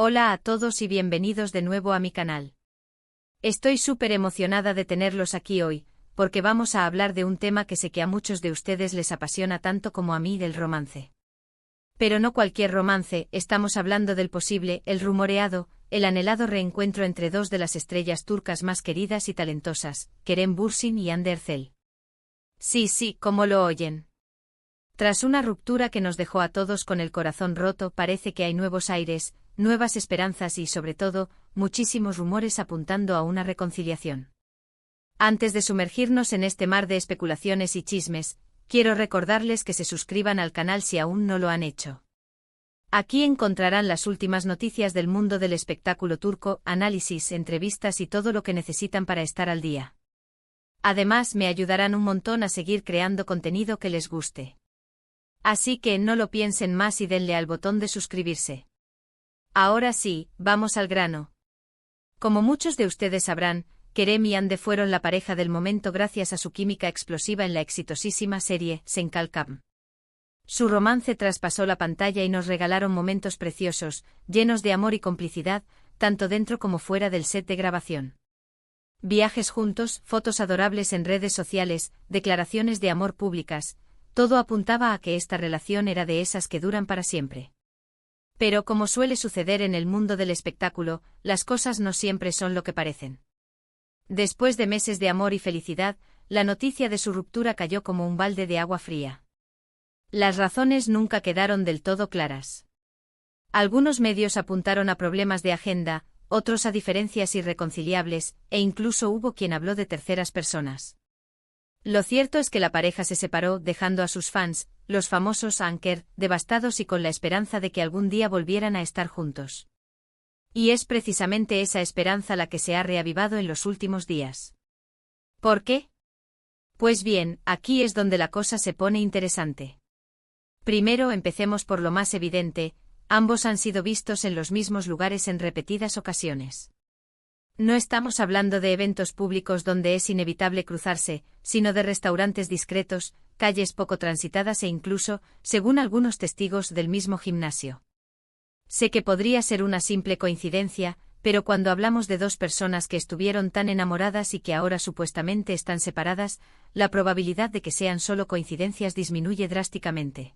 Hola a todos y bienvenidos de nuevo a mi canal. Estoy súper emocionada de tenerlos aquí hoy, porque vamos a hablar de un tema que sé que a muchos de ustedes les apasiona tanto como a mí, del romance. Pero no cualquier romance, estamos hablando del posible, el rumoreado, el anhelado reencuentro entre dos de las estrellas turcas más queridas y talentosas, Kerem Bürsin y Hande Erçel. Sí, como lo oyen. Tras una ruptura que nos dejó a todos con el corazón roto, parece que hay nuevos aires, nuevas esperanzas y, sobre todo, muchísimos rumores apuntando a una reconciliación. Antes de sumergirnos en este mar de especulaciones y chismes, quiero recordarles que se suscriban al canal si aún no lo han hecho. Aquí encontrarán las últimas noticias del mundo del espectáculo turco, análisis, entrevistas y todo lo que necesitan para estar al día. Además, me ayudarán un montón a seguir creando contenido que les guste. Así que no lo piensen más y denle al botón de suscribirse. Ahora sí, vamos al grano. Como muchos de ustedes sabrán, Kerem y Hande fueron la pareja del momento gracias a su química explosiva en la exitosísima serie Sen Kalkam. Su romance traspasó la pantalla y nos regalaron momentos preciosos, llenos de amor y complicidad, tanto dentro como fuera del set de grabación. Viajes juntos, fotos adorables en redes sociales, declaraciones de amor públicas, todo apuntaba a que esta relación era de esas que duran para siempre. Pero como suele suceder en el mundo del espectáculo, las cosas no siempre son lo que parecen. Después de meses de amor y felicidad, la noticia de su ruptura cayó como un balde de agua fría. Las razones nunca quedaron del todo claras. Algunos medios apuntaron a problemas de agenda, otros a diferencias irreconciliables, e incluso hubo quien habló de terceras personas. Lo cierto es que la pareja se separó, dejando a sus fans, los famosos Anker, devastados y con la esperanza de que algún día volvieran a estar juntos. Y es precisamente esa esperanza la que se ha reavivado en los últimos días. ¿Por qué? Pues bien, aquí es donde la cosa se pone interesante. Primero empecemos por lo más evidente, ambos han sido vistos en los mismos lugares en repetidas ocasiones. No estamos hablando de eventos públicos donde es inevitable cruzarse, sino de restaurantes discretos, calles poco transitadas e incluso, según algunos testigos, del mismo gimnasio. Sé que podría ser una simple coincidencia, pero cuando hablamos de dos personas que estuvieron tan enamoradas y que ahora supuestamente están separadas, la probabilidad de que sean solo coincidencias disminuye drásticamente.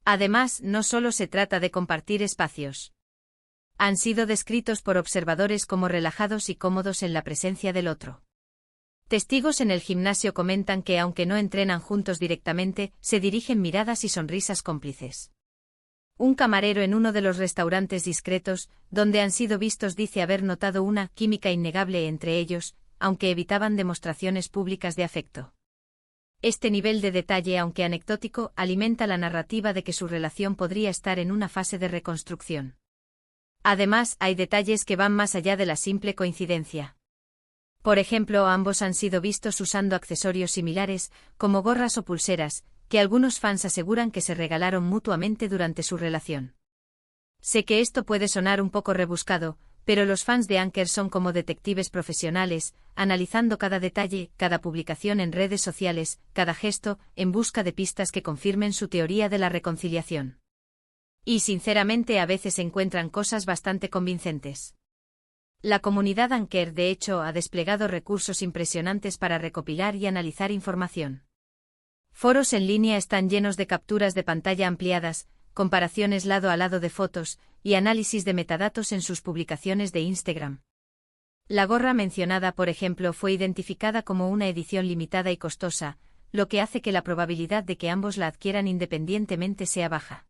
Además, no solo se trata de compartir espacios. Han sido descritos por observadores como relajados y cómodos en la presencia del otro. Testigos en el gimnasio comentan que aunque no entrenan juntos directamente, se dirigen miradas y sonrisas cómplices. Un camarero en uno de los restaurantes discretos, donde han sido vistos, dice haber notado una química innegable entre ellos, aunque evitaban demostraciones públicas de afecto. Este nivel de detalle, aunque anecdótico, alimenta la narrativa de que su relación podría estar en una fase de reconstrucción. Además, hay detalles que van más allá de la simple coincidencia. Por ejemplo, ambos han sido vistos usando accesorios similares, como gorras o pulseras, que algunos fans aseguran que se regalaron mutuamente durante su relación. Sé que esto puede sonar un poco rebuscado, pero los fans de Anker son como detectives profesionales, analizando cada detalle, cada publicación en redes sociales, cada gesto, en busca de pistas que confirmen su teoría de la reconciliación. Y sinceramente a veces encuentran cosas bastante convincentes. La comunidad Anker de hecho ha desplegado recursos impresionantes para recopilar y analizar información. Foros en línea están llenos de capturas de pantalla ampliadas, comparaciones lado a lado de fotos, y análisis de metadatos en sus publicaciones de Instagram. La gorra mencionada, por ejemplo, fue identificada como una edición limitada y costosa, lo que hace que la probabilidad de que ambos la adquieran independientemente sea baja.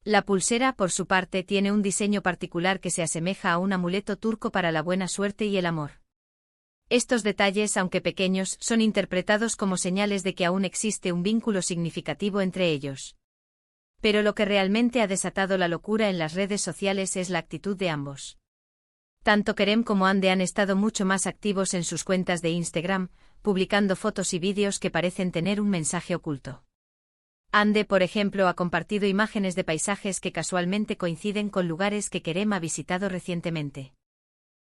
La pulsera, por su parte, tiene un diseño particular que se asemeja a un amuleto turco para la buena suerte y el amor. Estos detalles, aunque pequeños, son interpretados como señales de que aún existe un vínculo significativo entre ellos. Pero lo que realmente ha desatado la locura en las redes sociales es la actitud de ambos. Tanto Kerem como Hande han estado mucho más activos en sus cuentas de Instagram, publicando fotos y vídeos que parecen tener un mensaje oculto. Hande, por ejemplo, ha compartido imágenes de paisajes que casualmente coinciden con lugares que Kerem ha visitado recientemente.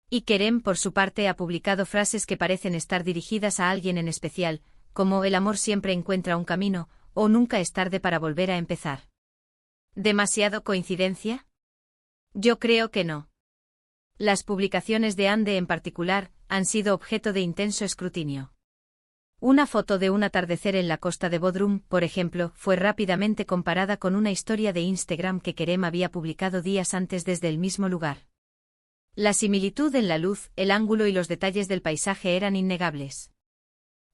Y Kerem, por su parte, ha publicado frases que parecen estar dirigidas a alguien en especial, como «el amor siempre encuentra un camino» o «nunca es tarde para volver a empezar». ¿Demasiado coincidencia? Yo creo que no. Las publicaciones de Ande en particular han sido objeto de intenso escrutinio. Una foto de un atardecer en la costa de Bodrum, por ejemplo, fue rápidamente comparada con una historia de Instagram que Kerem había publicado días antes desde el mismo lugar. La similitud en la luz, el ángulo y los detalles del paisaje eran innegables.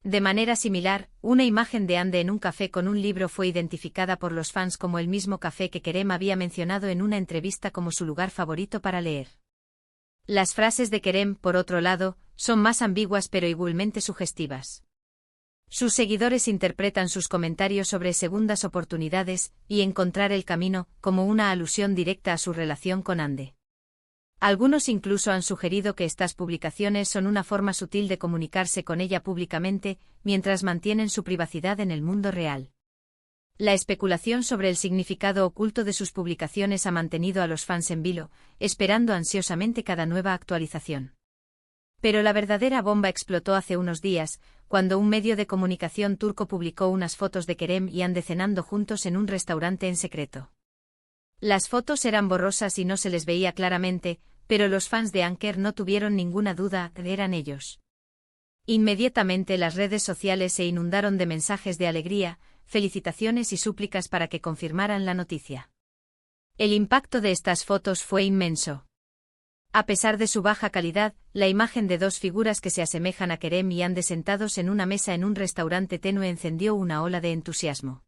De manera similar, una imagen de Ande en un café con un libro fue identificada por los fans como el mismo café que Kerem había mencionado en una entrevista como su lugar favorito para leer. Las frases de Kerem, por otro lado, son más ambiguas pero igualmente sugestivas. Sus seguidores interpretan sus comentarios sobre segundas oportunidades y encontrar el camino como una alusión directa a su relación con Ande. Algunos incluso han sugerido que estas publicaciones son una forma sutil de comunicarse con ella públicamente, mientras mantienen su privacidad en el mundo real. La especulación sobre el significado oculto de sus publicaciones ha mantenido a los fans en vilo, esperando ansiosamente cada nueva actualización. Pero la verdadera bomba explotó hace unos días, cuando un medio de comunicación turco publicó unas fotos de Kerem y Ande cenando juntos en un restaurante en secreto. Las fotos eran borrosas y no se les veía claramente, pero los fans de Anker no tuvieron ninguna duda, eran ellos. Inmediatamente las redes sociales se inundaron de mensajes de alegría, felicitaciones y súplicas para que confirmaran la noticia. El impacto de estas fotos fue inmenso. A pesar de su baja calidad, la imagen de dos figuras que se asemejan a Kerem y Ande sentados en una mesa en un restaurante tenue encendió una ola de entusiasmo.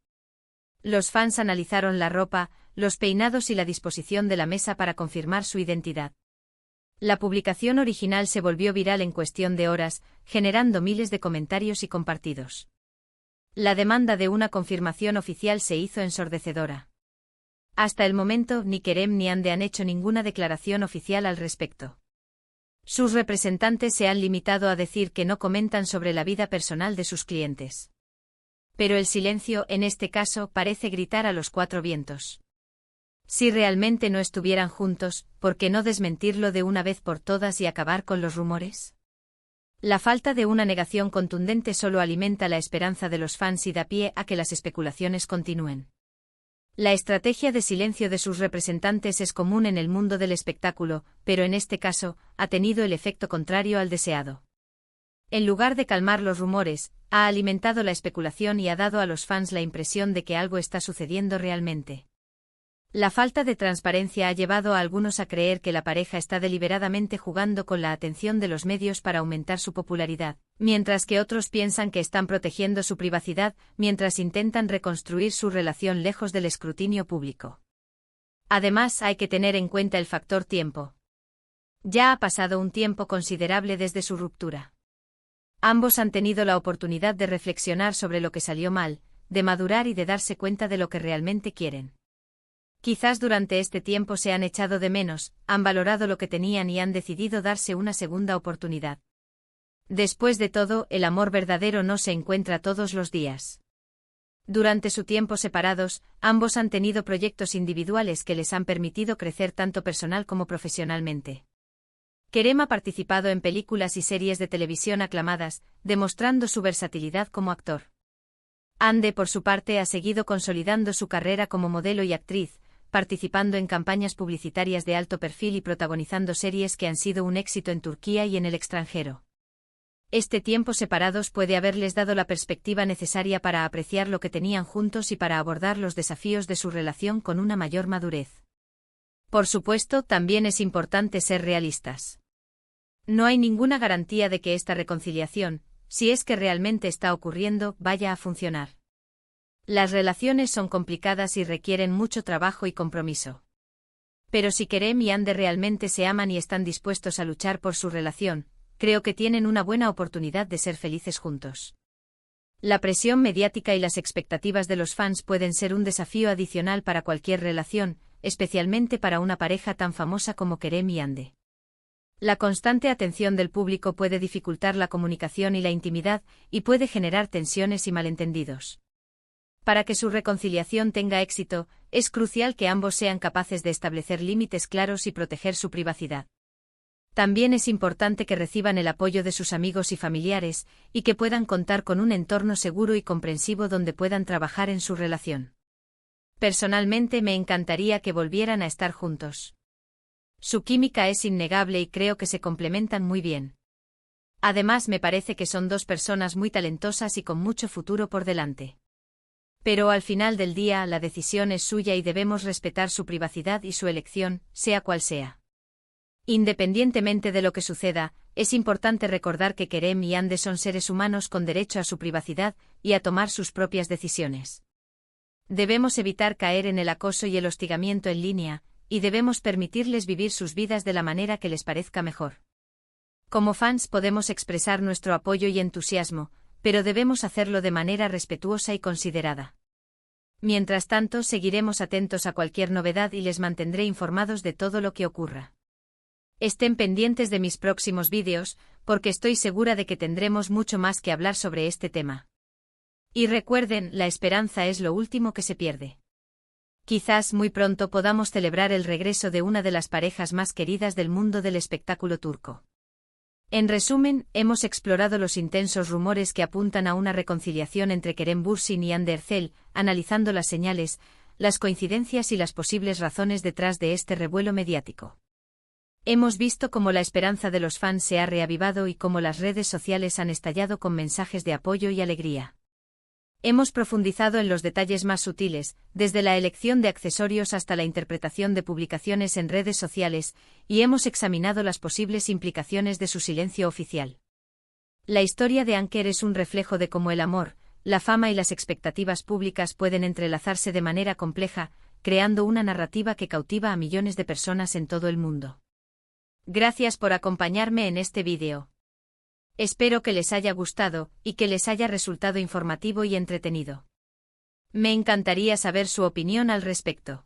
Los fans analizaron la ropa, los peinados y la disposición de la mesa para confirmar su identidad. La publicación original se volvió viral en cuestión de horas, generando miles de comentarios y compartidos. La demanda de una confirmación oficial se hizo ensordecedora. Hasta el momento, ni Kerem ni Ande han hecho ninguna declaración oficial al respecto. Sus representantes se han limitado a decir que no comentan sobre la vida personal de sus clientes. Pero el silencio, en este caso, parece gritar a los cuatro vientos. Si realmente no estuvieran juntos, ¿por qué no desmentirlo de una vez por todas y acabar con los rumores? La falta de una negación contundente solo alimenta la esperanza de los fans y da pie a que las especulaciones continúen. La estrategia de silencio de sus representantes es común en el mundo del espectáculo, pero en este caso, ha tenido el efecto contrario al deseado. En lugar de calmar los rumores, ha alimentado la especulación y ha dado a los fans la impresión de que algo está sucediendo realmente. La falta de transparencia ha llevado a algunos a creer que la pareja está deliberadamente jugando con la atención de los medios para aumentar su popularidad, mientras que otros piensan que están protegiendo su privacidad mientras intentan reconstruir su relación lejos del escrutinio público. Además, hay que tener en cuenta el factor tiempo. Ya ha pasado un tiempo considerable desde su ruptura. Ambos han tenido la oportunidad de reflexionar sobre lo que salió mal, de madurar y de darse cuenta de lo que realmente quieren. Quizás durante este tiempo se han echado de menos, han valorado lo que tenían y han decidido darse una segunda oportunidad. Después de todo, el amor verdadero no se encuentra todos los días. Durante su tiempo separados, ambos han tenido proyectos individuales que les han permitido crecer tanto personal como profesionalmente. Kerem ha participado en películas y series de televisión aclamadas, demostrando su versatilidad como actor. Ande, por su parte, ha seguido consolidando su carrera como modelo y actriz, participando en campañas publicitarias de alto perfil y protagonizando series que han sido un éxito en Turquía y en el extranjero. Este tiempo separados puede haberles dado la perspectiva necesaria para apreciar lo que tenían juntos y para abordar los desafíos de su relación con una mayor madurez. Por supuesto, también es importante ser realistas. No hay ninguna garantía de que esta reconciliación, si es que realmente está ocurriendo, vaya a funcionar. Las relaciones son complicadas y requieren mucho trabajo y compromiso. Pero si Kerem y Ande realmente se aman y están dispuestos a luchar por su relación, creo que tienen una buena oportunidad de ser felices juntos. La presión mediática y las expectativas de los fans pueden ser un desafío adicional para cualquier relación, especialmente para una pareja tan famosa como Kerem y Ande. La constante atención del público puede dificultar la comunicación y la intimidad, y puede generar tensiones y malentendidos. Para que su reconciliación tenga éxito, es crucial que ambos sean capaces de establecer límites claros y proteger su privacidad. También es importante que reciban el apoyo de sus amigos y familiares, y que puedan contar con un entorno seguro y comprensivo donde puedan trabajar en su relación. Personalmente me encantaría que volvieran a estar juntos. Su química es innegable y creo que se complementan muy bien. Además, me parece que son dos personas muy talentosas y con mucho futuro por delante. Pero al final del día, la decisión es suya y debemos respetar su privacidad y su elección, sea cual sea. Independientemente de lo que suceda, es importante recordar que Kerem y Ande son seres humanos con derecho a su privacidad y a tomar sus propias decisiones. Debemos evitar caer en el acoso y el hostigamiento en línea, y debemos permitirles vivir sus vidas de la manera que les parezca mejor. Como fans podemos expresar nuestro apoyo y entusiasmo, pero debemos hacerlo de manera respetuosa y considerada. Mientras tanto, seguiremos atentos a cualquier novedad y les mantendré informados de todo lo que ocurra. Estén pendientes de mis próximos vídeos, porque estoy segura de que tendremos mucho más que hablar sobre este tema. Y recuerden, la esperanza es lo último que se pierde. Quizás muy pronto podamos celebrar el regreso de una de las parejas más queridas del mundo del espectáculo turco. En resumen, hemos explorado los intensos rumores que apuntan a una reconciliación entre Kerem Bürsin y Hande Erçel, analizando las señales, las coincidencias y las posibles razones detrás de este revuelo mediático. Hemos visto cómo la esperanza de los fans se ha reavivado y cómo las redes sociales han estallado con mensajes de apoyo y alegría. Hemos profundizado en los detalles más sutiles, desde la elección de accesorios hasta la interpretación de publicaciones en redes sociales, y hemos examinado las posibles implicaciones de su silencio oficial. La historia de Anker es un reflejo de cómo el amor, la fama y las expectativas públicas pueden entrelazarse de manera compleja, creando una narrativa que cautiva a millones de personas en todo el mundo. Gracias por acompañarme en este vídeo. Espero que les haya gustado y que les haya resultado informativo y entretenido. Me encantaría saber su opinión al respecto.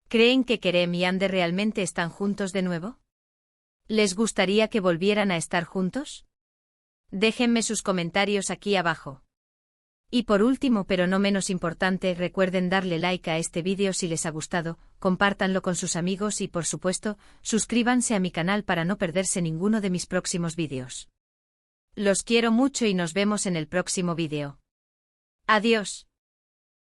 ¿Creen que Kerem y Hande realmente están juntos de nuevo? ¿Les gustaría que volvieran a estar juntos? Déjenme sus comentarios aquí abajo. Y por último, pero no menos importante, recuerden darle like a este vídeo si les ha gustado, compártanlo con sus amigos y, por supuesto, suscríbanse a mi canal para no perderse ninguno de mis próximos vídeos. Los quiero mucho y nos vemos en el próximo vídeo. Adiós.